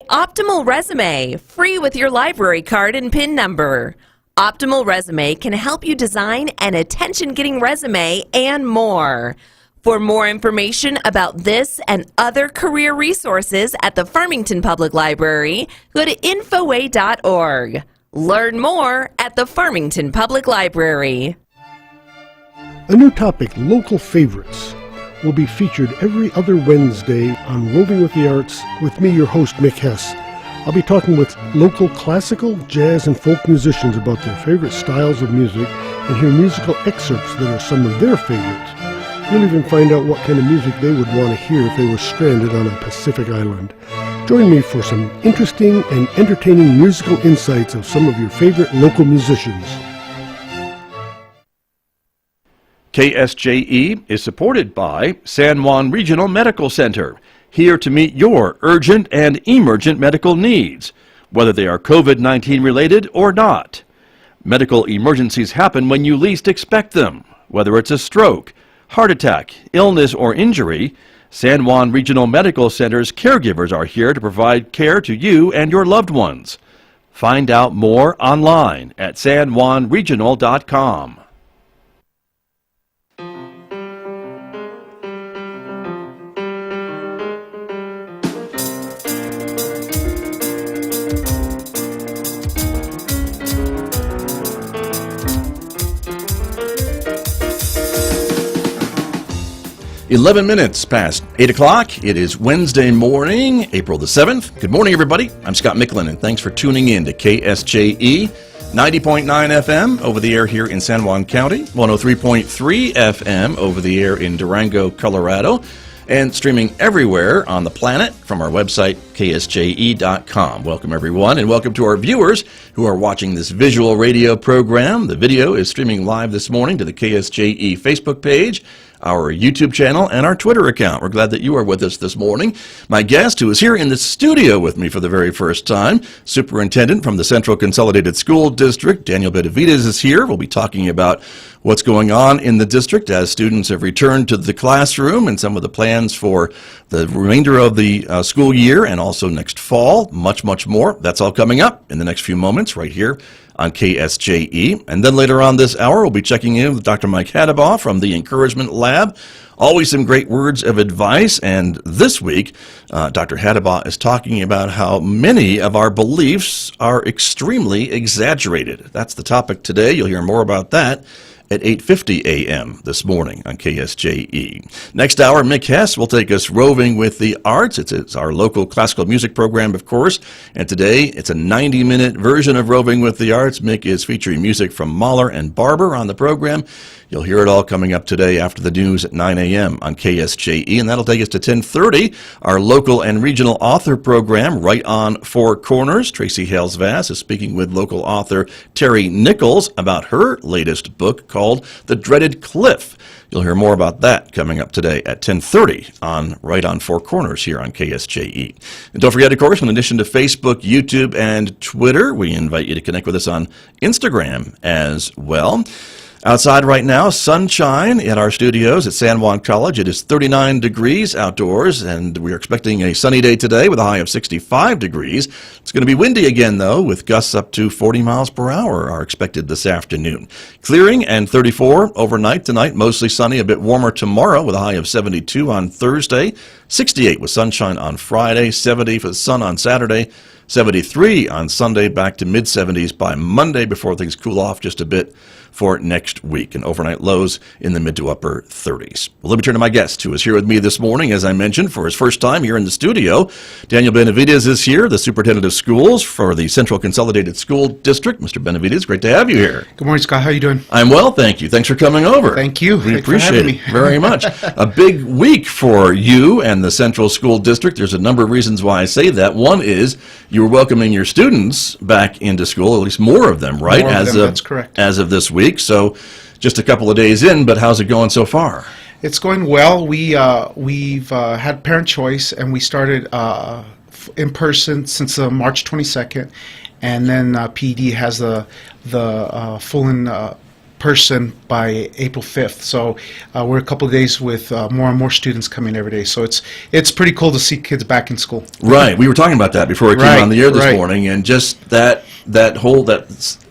Optimal Resume, free with your library card and PIN number. Optimal Resume can help you design an attention-getting resume and more. For more information about this and other career resources at the Farmington Public Library, go to infoa.org. Learn more at the Farmington Public Library. A new topic, local favorites, will be featured every other Wednesday on Roving with the Arts with me, your host, Mick Hess. I'll be talking with local classical, jazz, and folk musicians about their favorite styles of music and hear musical excerpts that are some of their favorites. We'll even find out what kind of music they would want to hear if they were stranded on a Pacific island. Join me for some interesting and entertaining musical insights of some of your favorite local musicians. KSJE is supported by San Juan Regional Medical Center, here to meet your urgent and emergent medical needs, whether they are COVID-19 related or not. Medical emergencies happen when you least expect them, whether it's a stroke, heart attack, illness, or injury. San Juan Regional Medical Center's caregivers are here to provide care to you and your loved ones. Find out more online at sanjuanregional.com. "11 minutes past 8 o'clock. It is Wednesday morning, April the 7th. Good morning, everybody. I'm Scott Michlin, and thanks for tuning in to KSJE 90.9 FM over the air here in San Juan County, 103.3 FM over the air in Durango, Colorado, and streaming everywhere on the planet from our website, KSJE.com. Welcome, everyone, and welcome to our viewers who are watching this visual radio program. The video is streaming live this morning to the KSJE Facebook page, our YouTube channel, and our Twitter account. We're glad that you are with us this morning. My guest, who is here in the studio with me for the very first time, Superintendent from the Central Consolidated School District, Daniel Benavidez, is here. We'll be talking about what's going on in the district as students have returned to the classroom and some of the plans for the remainder of the school year and also next fall. Much, much more. That's all coming up in the next few moments right here on KSJE. And then later on this hour, we'll be checking in with Dr. Mike Haddabaugh from the Encouragement Lab. Always some great words of advice. And this week, Dr. Haddabaugh is talking about how many of our beliefs are extremely exaggerated. That's the topic today. You'll hear more about that at 8:50 a.m. this morning on KSJE. Next hour, Mick Hess will take us roving with the arts. It's our local classical music program, of course, and today it's a 90-minute version of Roving with the Arts. Mick is featuring music from Mahler and Barber on the program. You'll hear it all coming up today after the news at 9 a.m. on KSJE, and that'll take us to 10:30, our local and regional author program, Right on Four Corners. Tracy Hales-Vass is speaking with local author Terry Nichols about her latest book called The Dreaded Cliff. You'll hear more about that coming up today at 10:30 on Right on Four Corners here on KSJE. And don't forget, of course, in addition to Facebook, YouTube, and Twitter, we invite you to connect with us on Instagram as well. Outside right now, sunshine in our studios at San Juan College. It is 39 degrees outdoors, and we're expecting a sunny day today with a high of 65 degrees. It's going to be windy again, though, with gusts up to 40 miles per hour are expected this afternoon. Clearing and 34 overnight tonight, mostly sunny, a bit warmer tomorrow with a high of 72 on Thursday, 68 with sunshine on Friday, 70 for the sun on Saturday, 73 on Sunday, back to mid-70s by Monday before things cool off just a bit for next week, and overnight lows in the mid to upper 30s. Well, let me turn to my guest, who is here with me this morning, as I mentioned, for his first time here in the studio. Daniel Benavidez is here, the Superintendent of Schools for the Central Consolidated School District. Mr. Benavidez, great to have you here. Good morning, Scott. How are you doing? I'm well, thank you. Thanks for coming over. Thank you. We appreciate it very much. A big week for you and the Central School District. There's a number of reasons why I say that. One is you were welcoming your students back into school, at least more of them, right? More of them, that's correct. As of this week. So just a couple of days in, but how's it going so far? It's going well. We've had parent choice, and we started in person since March 22nd, and then PD has the full person by April 5th. So we're a couple of days with more and more students coming every day. So it's pretty cool to see kids back in school. Right. We were talking about that before we came Right, on the air this right. morning, and just that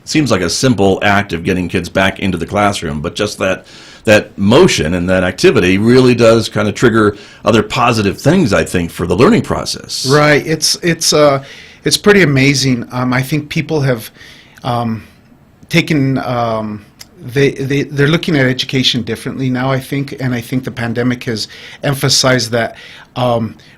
seems like a simple act of getting kids back into the classroom, but just that motion and that activity really does kind of trigger other positive things, I think, for the learning process. Right. It's pretty amazing. I think people have taken they're looking at education differently now, I think, and I think the pandemic has emphasized that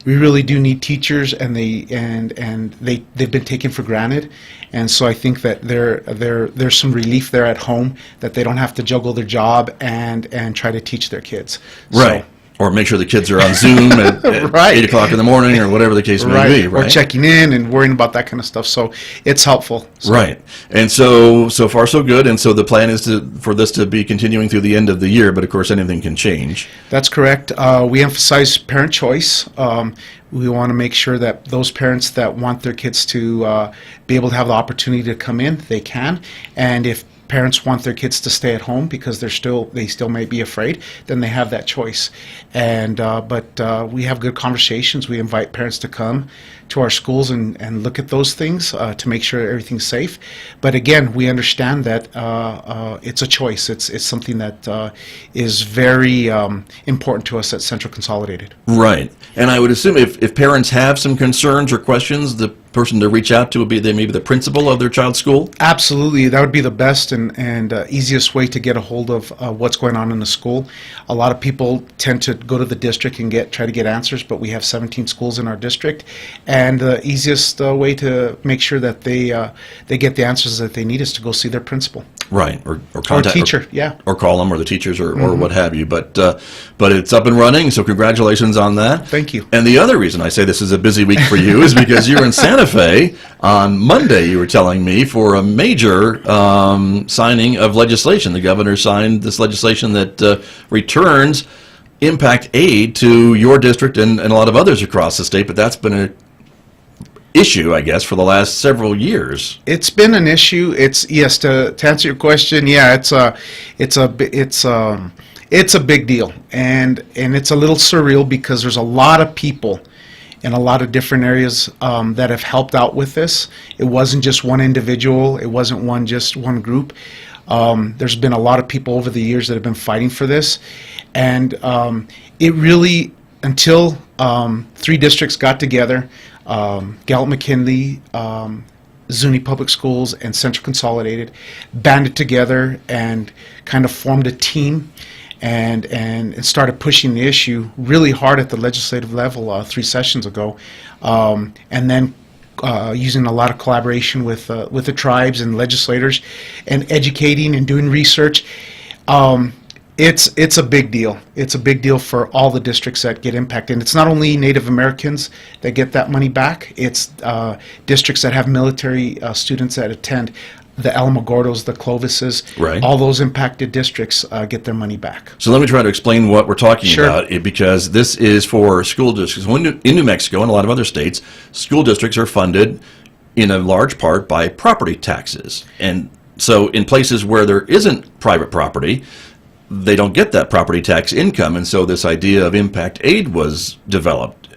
we really do need teachers, and they've been taken for granted, and so I think that there's some relief there at home that they don't have to juggle their job and try to teach their kids. Right. Or make sure the kids are on Zoom at Right. 8 o'clock in the morning or whatever the case may be, right? Or checking in and worrying about that kind of stuff. So it's helpful. So. Right. And so far so good. And so the plan is for this to be continuing through the end of the year, but of course anything can change. That's correct. We emphasize parent choice. We want to make sure that those parents that want their kids to be able to have the opportunity to come in, they can. And if parents want their kids to stay at home because they still may be afraid, then they have that choice. And but we have good conversations. We invite parents to come to our schools and look at those things to make sure everything's safe. But again, we understand that it's a choice. It's something that is very important to us at Central Consolidated. Right. And I would assume if parents have some concerns or questions, the person to reach out to would be maybe the principal of their child's school? Absolutely. That would be the best and easiest way to get a hold of what's going on in the school. A lot of people tend to go to the district and try to get answers, but we have 17 schools in our district, and the easiest way to make sure that they get the answers that they need is to go see their principal. Right, or contact teacher, yeah, or call them, or the teachers, or what have you. But it's up and running, so congratulations on that. Thank you. And the other reason I say this is a busy week for you is because you're in Santa Fe on Monday. You were telling me for a major signing of legislation. The governor signed this legislation that returns impact aid to your district and a lot of others across the state. But that's been an issue, I guess, for the last several years. It's been an issue. To answer your question, yeah, it's a big deal, and it's a little surreal because there's a lot of people in a lot of different areas that have helped out with this. It wasn't just one individual. It wasn't just one group. There's been a lot of people over the years that have been fighting for this, and it really, until 3 districts got together, Gallup-McKinley, Zuni Public Schools, and Central Consolidated, banded together and kind of formed a team and started pushing the issue really hard at the legislative level 3 sessions ago, and then using a lot of collaboration with the tribes and legislators and educating and doing research. It's a big deal. It's a big deal for all the districts that get impacted. And it's not only Native Americans that get that money back. It's districts that have military students that attend, the Alamogordos, the Clovises. Right. All those impacted districts get their money back. So let me try to explain what we're talking Sure. about, because this is for school districts. In New Mexico and a lot of other states, school districts are funded in a large part by property taxes. And so in places where there isn't private property, they don't get that property tax income, and so this idea of impact aid was developed.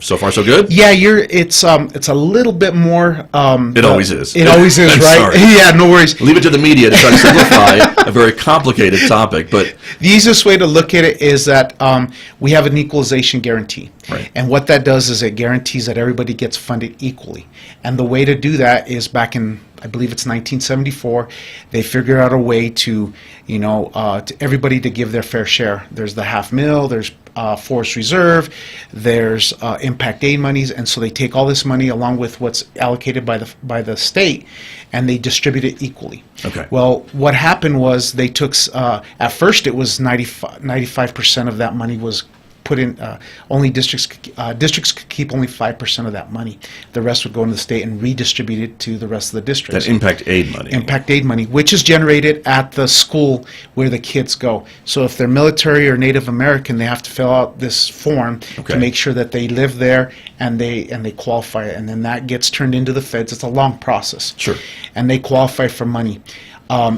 So far, so good? Yeah, it's a little bit more. It always is. It always is, I'm right? sorry. Yeah, no worries. Leave it to the media to try to simplify a very complicated topic, but The easiest way to look at it is that we have an equalization guarantee. Right. And what that does is it guarantees that everybody gets funded equally. And the way to do that is back in, I believe it's 1974, they figured out a way to everybody to give their fair share. There's the half mil, there's forest reserve, there's impact aid monies, and so they take all this money along with what's allocated by the state, and they distribute it equally. Okay. Well, what happened was they took, at first it was 95% of that money was put in, only districts could keep only 5% of that money. The rest would go into the state and redistribute it to the rest of the districts. that impact aid money. Impact aid money, which is generated at the school where the kids go. So if they're military or Native American, they have to fill out this form Okay. to make sure that they live there and they qualify, and then that gets turned into the feds. It's a long process. Sure. And they qualify for money.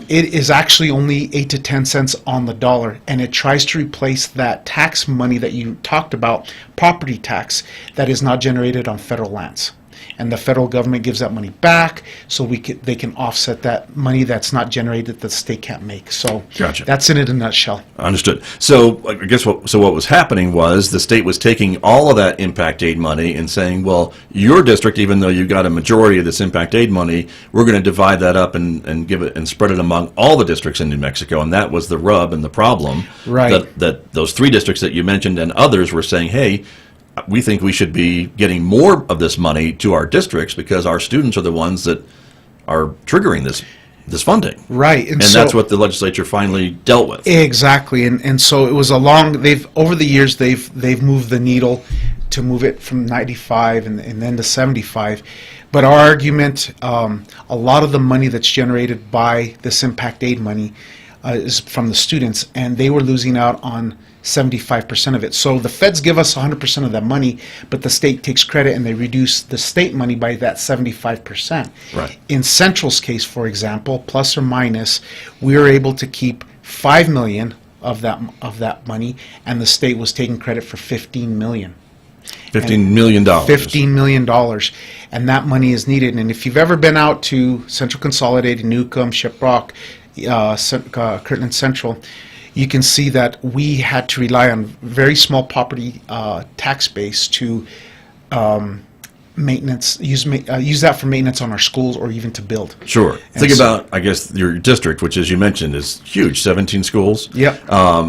it is actually only 8 to 10 cents on the dollar, and it tries to replace that tax money that you talked about, property tax, that is not generated on federal lands. And the federal government gives that money back, so they can offset that money that's not generated that the state can't make. So Gotcha. That's in a nutshell. Understood. So I guess what was happening was the state was taking all of that impact aid money and saying, well, your district, even though you got a majority of this impact aid money, we're going to divide that up and give it and spread it among all the districts in New Mexico. And that was the rub and the problem. Right. That those 3 districts that you mentioned and others were saying, hey, we think we should be getting more of this money to our districts because our students are the ones that are triggering this funding. Right. And so, that's what the legislature finally dealt with. Exactly. And so it was over the years they've moved the needle to move it from 95 and then to 75. But our argument, a lot of the money that's generated by this impact aid money is from the students, and they were losing out on 75% of it. So the feds give us 100% of that money, but the state takes credit and they reduce the state money by that 75%. Right. In Central's case, for example, plus or minus, we were able to keep $5 million of that money, and the state was taking credit for $15 million. $15 million. $15 million. And that money is needed. And if you've ever been out to Central Consolidated, Newcomb, Shiprock, Kirtland Central, you can see that we had to rely on very small property tax base to maintenance, use that for maintenance on our schools or even to build. Sure. Think about, I guess, your district, which, as you mentioned, is huge, 17 schools. Yep.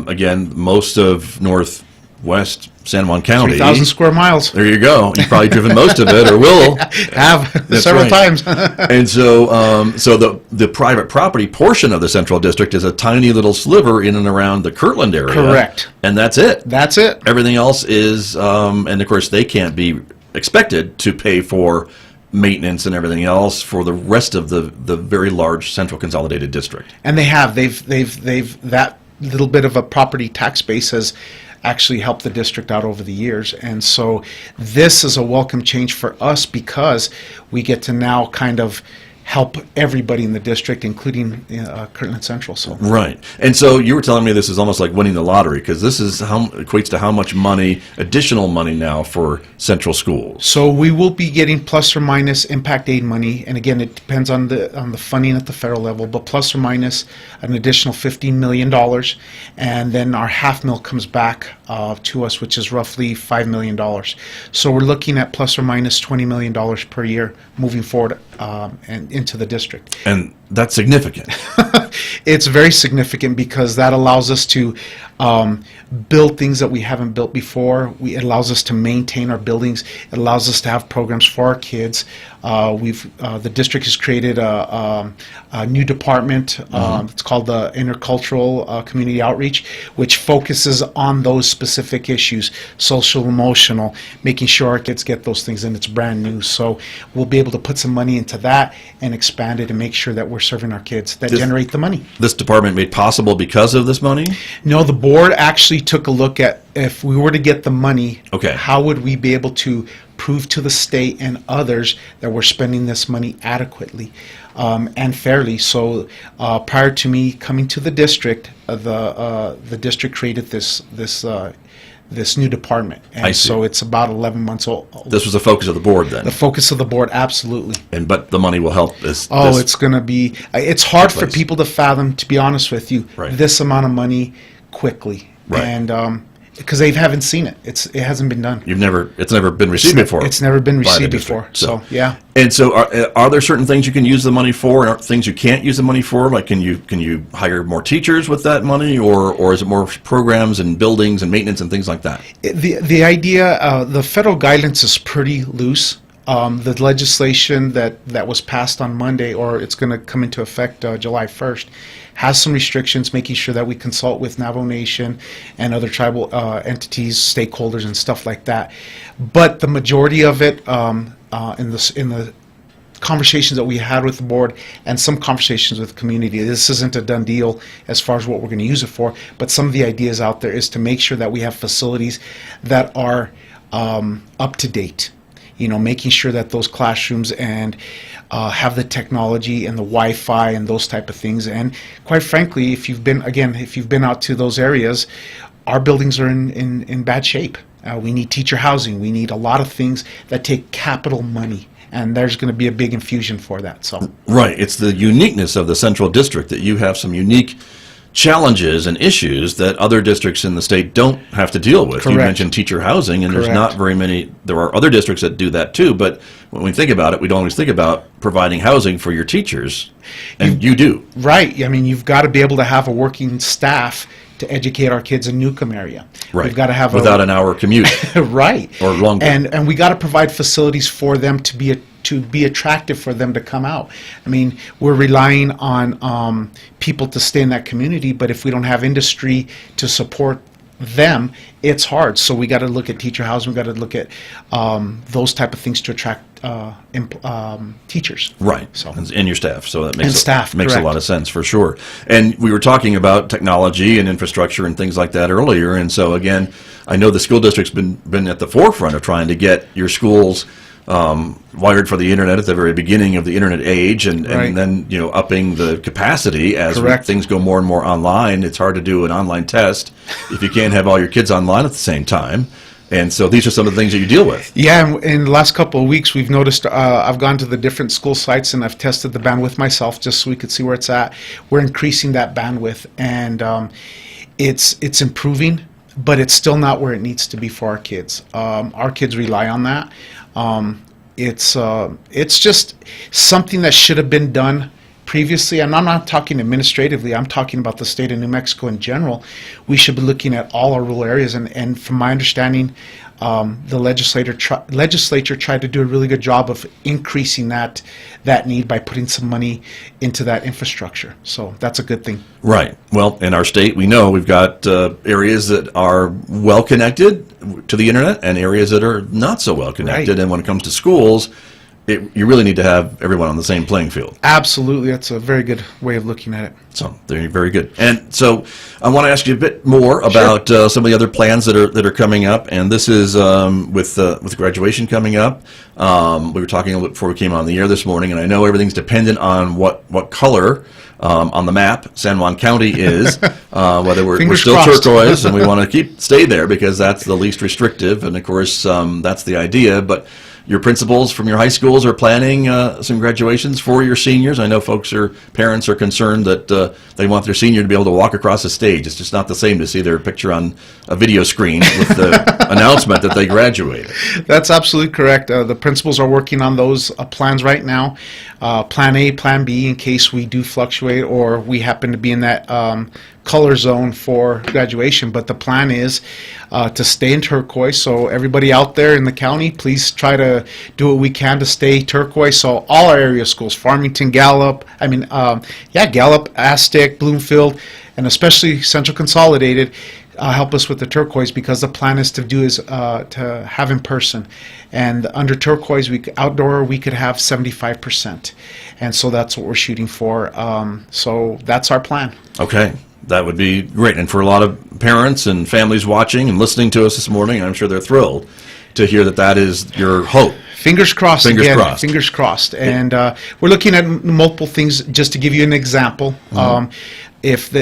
Again, most of northwest San Juan County. 3,000 square miles. There you go. You've probably driven most of it, or will. Have several times. And so, so the private property portion of the Central District is a tiny little sliver in and around the Kirtland area. Correct. And that's it. That's it. Everything else is, and of course, they can't be expected to pay for maintenance and everything else for the rest of the very large Central Consolidated District. And they've that little bit of a property tax base has actually helped the district out over the years. And so this is a welcome change for us because we get to now kind of help everybody in the district, including Kirtland Central. So right. And so you were telling me this is almost like winning the lottery, because this is how equates to how much money, additional money now for Central schools. So we will be getting plus or minus impact aid money, and again, it depends on the funding at the federal level, but plus or minus an additional $15 million, and then our half mil comes back to us, which is roughly $5 million. So we're looking at plus or minus $20 million per year moving forward and into the district. And that's significant. It's very significant because that allows us to build things that we haven't built before. It allows us to maintain our buildings. It allows us to have programs for our kids. The district has created a new department. It's called the Intercultural Community Outreach, which focuses on those specific issues, social, emotional, making sure our kids get those things, and it's brand new. So we'll be able to put some money into that and expand it and make sure that we're serving our kids that generate the money. This department made possible because of this money? No, the board actually took a look at if we were to get the money, okay, how would we be able to prove to the state and others that we're spending this money adequately and fairly. So prior to me coming to the district, the district created this new department, and I see. So it's about 11 months old. This was the focus of the board then? The focus of the board, absolutely. But the money will help this. It's going to be, it's hard for people to fathom, to be honest with you, this amount of money quickly. Right. And because they haven't seen it. It hasn't been done. It's never been received before. It's never been received before. So yeah. And so, are there certain things you can use the money for, and things you can't use the money for? Like, can you hire more teachers with that money, or is it more programs and buildings and maintenance and things like that? The idea, the federal guidance is pretty loose. The legislation that was passed on Monday, or it's going to come into effect July 1st, has some restrictions, making sure that we consult with Navajo Nation and other tribal entities, stakeholders, and stuff like that. But the majority of it, in the conversations that we had with the board and some conversations with the community, this isn't a done deal as far as what we're going to use it for, but some of the ideas out there is to make sure that we have facilities that are up to date. making sure that those classrooms and have the technology and the Wi-Fi and those type of things. And quite frankly, if you've been out to those areas, our buildings are in bad shape. We need teacher housing. We need a lot of things that take capital money. And there's going to be a big infusion for that. So right, it's the uniqueness of the Central District that you have some unique challenges and issues that other districts in the state don't have to deal with. Correct. You mentioned teacher housing, and there's not very many. There are other districts that do that too, but when we think about it, we don't always think about providing housing for your teachers, and you do. Right. I mean, you've got to be able to have a working staff to educate our kids in Newcomb area. Right. We've got to have without an hour commute. Right. Or longer. And we got to provide facilities for them to be attractive for them to come out. I mean, we're relying on people to stay in that community, but if we don't have industry to support them, it's hard. So we got to look at teacher housing. We got to look at those type of things to attract teachers. Right. So And your staff. So that And staff, makes a correct. lot of sense for sure. And we were talking about technology and infrastructure and things like that earlier. And so again, I know the school district's been at the forefront of trying to get your schools wired for the internet at the very beginning of the internet age, and Right. then upping the capacity as Correct. things go more and more online. It's hard to do an online test if you can't have all your kids online at the same time. And so these are some of the things that you deal with. yeah, and in the last couple of weeks, we've noticed I've gone to the different school sites and I've tested the bandwidth myself just so we could see where it's at. We're increasing that bandwidth, and it's improving, but it's still not where it needs to be for our kids. Our kids rely on that. It's just something that should have been done previously, and I'm not talking administratively, I'm talking about the state of New Mexico in general. We should be looking at all our rural areas, and from my understanding, the legislature tried to do a really good job of increasing that need by putting some money into that infrastructure. So that's a good thing. Right. Well, in our state, we know we've got areas that are well connected to the internet and areas that are not so well connected. Right. And when it comes to schools, you really need to have everyone on the same playing field. Absolutely, that's a very good way of looking at it. So they're very good. And so I want to ask you a bit more about some of the other plans that are coming up. And this is with graduation coming up. We were talking a little bit before we came on the air this morning, and I know everything's dependent on what color on the map San Juan County is. Whether we're Fingers still crossed. turquoise, and we want to stay there because that's the least restrictive. And of course, that's the idea. But your principals from your high schools are planning some graduations for your seniors. I know parents are concerned that they want their senior to be able to walk across the stage. It's just not the same to see their picture on a video screen with the announcement that they graduated. That's absolutely correct. The principals are working on those plans right now. Plan A, Plan B, in case we do fluctuate or we happen to be in that color zone for graduation. But the plan is to stay in turquoise. So everybody out there in the county, please try to do what we can to stay turquoise. So all our area schools, Farmington, Gallup, Gallup, Aztec, Bloomfield, and especially Central Consolidated, help us with the turquoise, because the plan is to have in person. And under turquoise, outdoor we could have 75%. And so that's what we're shooting for. So that's our plan. Okay. That would be great. And for a lot of parents and families watching and listening to us this morning, I'm sure they're thrilled to hear that is your hope. Fingers crossed. Fingers again. crossed. Fingers crossed. And we're looking at multiple things. Just to give you an example, if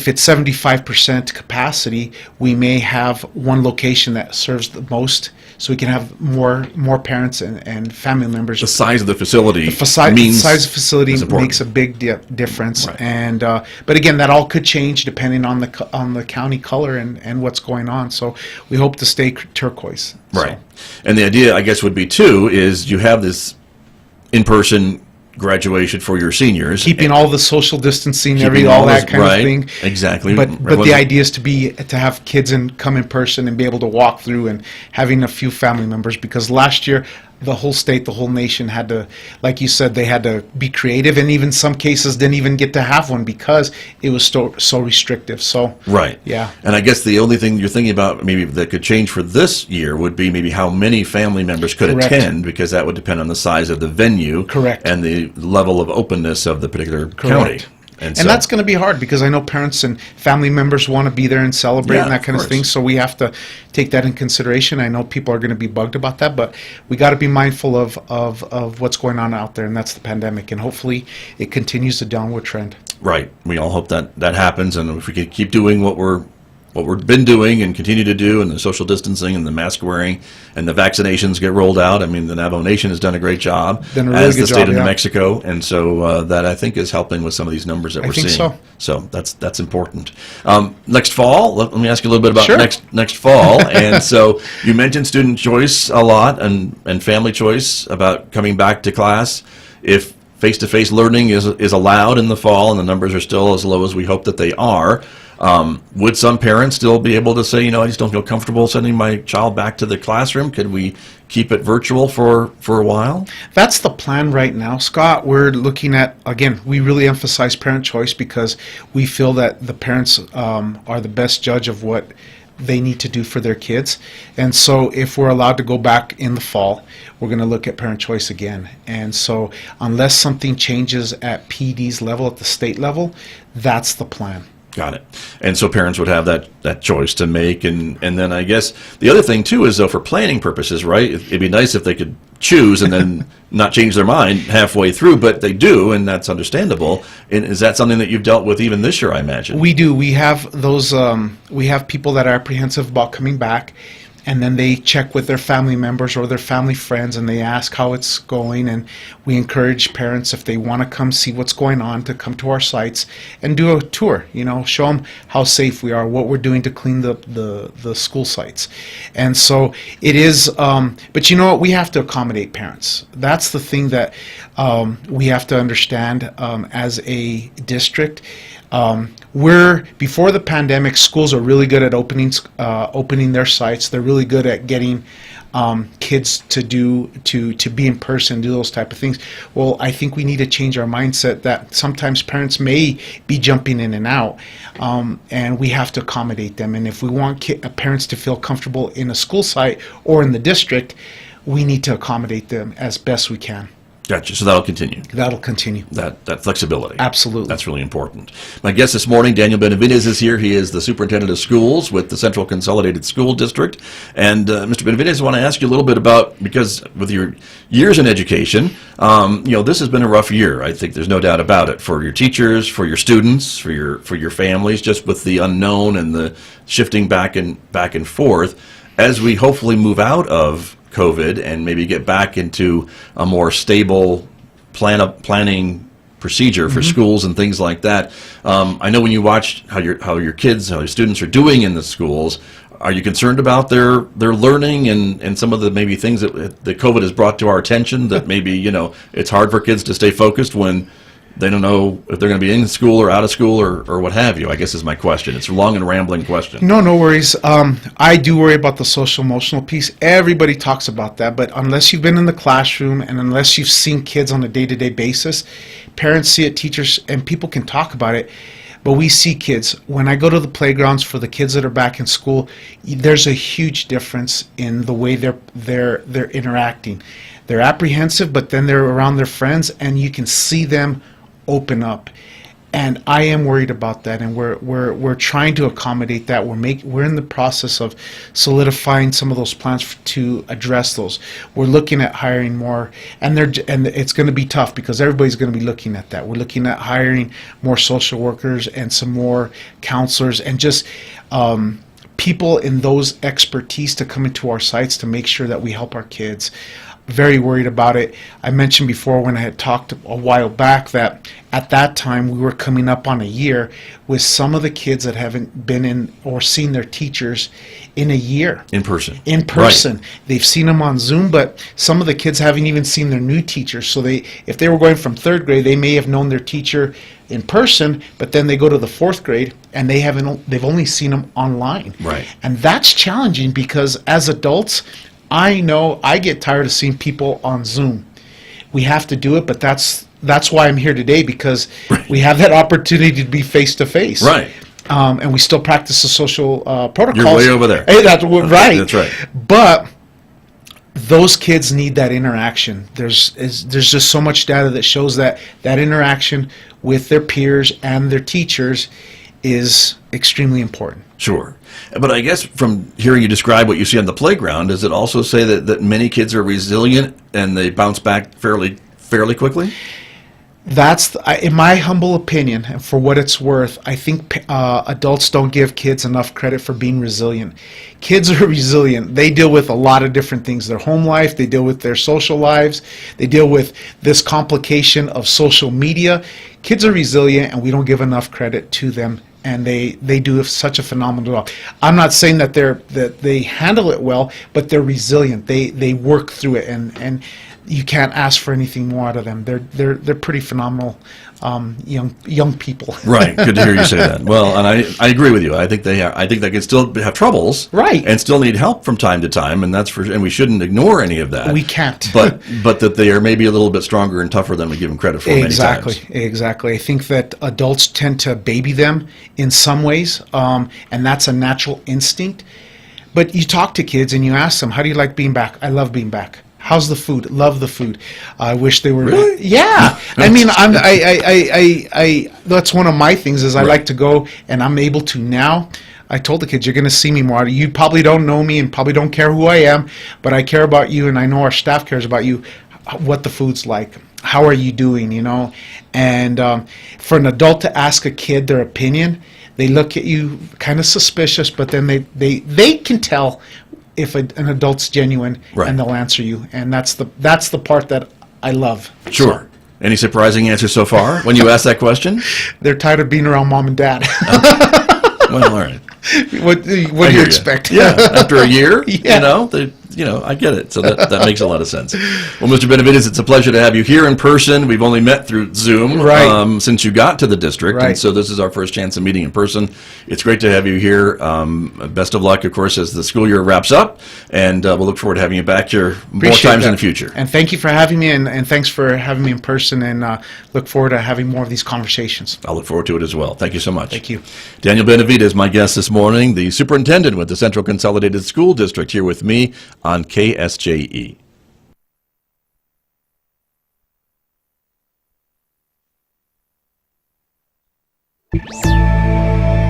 it's 75% capacity, we may have one location that serves the most, so we can have more parents and family members. The size of the facility The size of the facility is important. makes a big difference, Right. and but again, that all could change depending on the county color and what's going on. So we hope to stay turquoise. Right. And the idea, I guess, would be too, is you have this in-person graduation for your seniors. Keeping all the social distancing, Keeping all all that this- kind right, of thing. exactly. But Everyone's- the idea is to have kids come in person and be able to walk through, and having a few family members, because last year the whole state, the whole nation had to, like you said, they had to be creative, and even some cases didn't even get to have one because it was so restrictive. So Right. yeah. And I guess the only thing you're thinking about maybe that could change for this year would be maybe how many family members could Correct. attend, because that would depend on the size of the venue. Correct. And the level of openness of the particular county. Correct. And that's going to be hard because I know parents and family members want to be there and celebrate and that kind of thing. So we have to take that in consideration. I know people are going to be bugged about that, but we got to be mindful of what's going on out there, and that's the pandemic. And hopefully it continues the downward trend. Right. We all hope that happens, and if we could keep doing what we've been doing and continue to do, and the social distancing and the mask wearing and the vaccinations get rolled out. I mean, the Navajo Nation has done a great job, as the state of New Mexico, and so that I think is helping with some of these numbers that we're seeing. So that's important. Next fall, let me ask you a little bit about next fall. And so you mentioned student choice a lot and family choice about coming back to class. If face-to-face learning is allowed in the fall and the numbers are still as low as we hope that they are, would some parents still be able to say, I just don't feel comfortable sending my child back to the classroom? Could we keep it virtual for a while? That's the plan right now, Scott. We're looking at, again, we really emphasize parent choice because we feel that the parents are the best judge of what they need to do for their kids. And so if we're allowed to go back in the fall, we're going to look at parent choice again. And so unless something changes at PD's level, at the state level, that's the plan. Got it. And so parents would have that choice to make. And then I guess the other thing, too, is, though, for planning purposes, right, it'd be nice if they could choose and then not change their mind halfway through, but they do, and that's understandable. And is that something that you've dealt with even this year, I imagine? We do. We have those, we have people that are apprehensive about coming back, and then they check with their family members or their family friends, and they ask how it's going, and we encourage parents, if they want to come see what's going on, to come to our sites and do a tour, show them how safe we are, what we're doing to clean the school sites. And so it is, but you know what, we have to accommodate parents. That's the thing that we have to understand as a district. Before the pandemic, schools are really good at opening their sites. They're really good at getting kids to be in person, do those type of things. Well, I think we need to change our mindset that sometimes parents may be jumping in and out, and we have to accommodate them. And if we want parents to feel comfortable in a school site or in the district, we need to accommodate them as best we can. Gotcha. So that'll continue. That'll continue. That flexibility. Absolutely. That's really important. My guest this morning, Daniel Benavidez, is here. He is the Superintendent of Schools with the Central Consolidated School District. And Mr. Benavidez, I want to ask you a little bit about, because with your years in education, this has been a rough year. I think there's no doubt about it, for your teachers, for your students, for your families, just with the unknown and the shifting back and forth. As we hopefully move out of COVID and maybe get back into a more stable planning procedure for schools and things like that. I know when you watch how your kids, how your students are doing in the schools, are you concerned about their learning and some of the maybe things that COVID has brought to our attention, that maybe, it's hard for kids to stay focused when they don't know if they're going to be in school or out of school or what have you, I guess is my question. It's a long and rambling question. No worries. I do worry about the social emotional piece. Everybody talks about that, but unless you've been in the classroom and unless you've seen kids on a day-to-day basis, parents see it, teachers, and people can talk about it. But we see kids. When I go to the playgrounds for the kids that are back in school, there's a huge difference in the way they're interacting. They're apprehensive, but then they're around their friends, and you can see them open up. And I am worried about that, and we're trying to accommodate that. We're in the process of solidifying some of those plans to address those. We're looking at hiring more, and it's going to be tough because everybody's going to be looking at that. We're looking at hiring more social workers and some more counselors and just people in those expertise to come into our sites to make sure that we help our kids. Very worried about it. I mentioned before when I had talked a while back that at that time we were coming up on a year with some of the kids that haven't been in or seen their teachers in a year. In person. Right. They've seen them on Zoom, but some of the kids haven't even seen their new teachers. So if they were going from third grade, they may have known their teacher in person, but then they go to the fourth grade and they've only seen them online. Right. And that's challenging because as adults, I know I get tired of seeing people on Zoom. We have to do it, but that's why I'm here today, because we have that opportunity to be face to face. Right. And we still practice the social protocols. You're way over there. Hey, that's right. That's right. But those kids need that interaction. There's just so much data that shows that interaction with their peers and their teachers is extremely important. Sure. But I guess from hearing you describe what you see on the playground, does it also say that many kids are resilient and they bounce back fairly quickly? That's, in my humble opinion, and for what it's worth, I think adults don't give kids enough credit for being resilient. Kids are resilient. They deal with a lot of different things. Their home life, they deal with their social lives, they deal with this complication of social media. Kids are resilient, and we don't give enough credit to them, and they do such a phenomenal job. I'm not saying that they handle it well, but they're resilient. They work through it, and you can't ask for anything more out of them. They're pretty phenomenal young people. Right. Good to hear you say that. Well, and I agree with you. I think they can still have troubles, right, and still need help from time to time, and we shouldn't ignore any of that. We can't. But that they are maybe a little bit stronger and tougher than we give them credit for many times. Exactly. I think that adults tend to baby them in some ways, and that's a natural instinct. But you talk to kids and you ask them, "How do you like being back?" "I love being back." "How's the food?" "Love the food." "I wish they were." Really? Yeah. I mean, I that's one of my things is I like to go, and I'm able to now. I told the kids, "You're going to see me more. You probably don't know me and probably don't care who I am, but I care about you, and I know our staff cares about you, what the food's like. How are you doing, you know?" And for an adult to ask a kid their opinion, they look at you kind of suspicious, but then they can tell if an adult's genuine, right, and they'll answer you, and that's the part that I love. Sure. So, any surprising answers so far when you ask that question? They're tired of being around mom and dad. Well, all right. What do you expect? Yeah, after a year, yeah. I get it. So that makes a lot of sense. Well, Mr. Benavidez, it's a pleasure to have you here in person. We've only met through Zoom since you got to the district, and so this is our first chance of meeting in person. It's great to have you here. Best of luck, of course, as the school year wraps up, and we'll look forward to having you back here more times in the future. And thank you for having me, and thanks for having me in person, and look forward to having more of these conversations. I'll look forward to it as well. Thank you so much. Thank you. Daniel Benavidez, my guest this morning, the superintendent with the Central Consolidated School District, here with me on KSJE.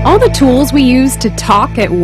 All the tools we use to talk at